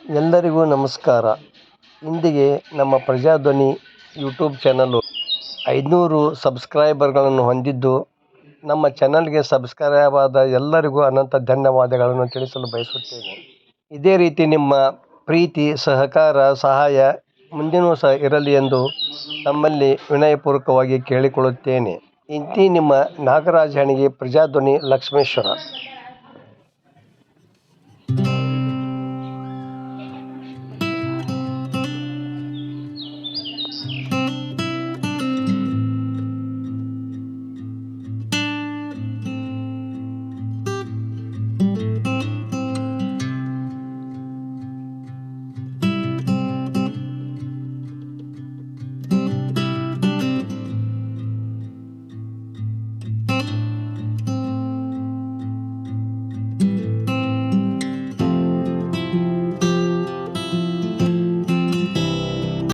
ಎಲ್ಲರಿಗೂ ನಮಸ್ಕಾರ. ಇಂದಿಗೆ ನಮ್ಮ ಪ್ರಜಾಧ್ವನಿ ಯೂಟ್ಯೂಬ್ ಚಾನಲ್ಲು 500 ಸಬ್ಸ್ಕ್ರೈಬರ್ಗಳನ್ನು ಹೊಂದಿದ್ದು, ನಮ್ಮ ಚಾನಲ್ಗೆ ಸಬ್ಸ್ಕ್ರೈಬ್ ಆದ ಎಲ್ಲರಿಗೂ ಅನಂತ ಧನ್ಯವಾದಗಳನ್ನು ತಿಳಿಸಲು ಬಯಸುತ್ತೇನೆ. ಇದೇ ರೀತಿ ನಿಮ್ಮ ಪ್ರೀತಿ, ಸಹಕಾರ, ಸಹಾಯ ಮುಂದಿನೂ ಸಹ ಇರಲಿ ಎಂದು ತಮ್ಮಲ್ಲಿ ವಿನಯಪೂರ್ವಕವಾಗಿ ಕೇಳಿಕೊಳ್ಳುತ್ತೇನೆ. ಇಂತಿ ನಿಮ್ಮ ನಾಗರಾಜ ಹೆಣಿಗೆ, ಪ್ರಜಾಧ್ವನಿ, ಲಕ್ಷ್ಮೇಶ್ವರ.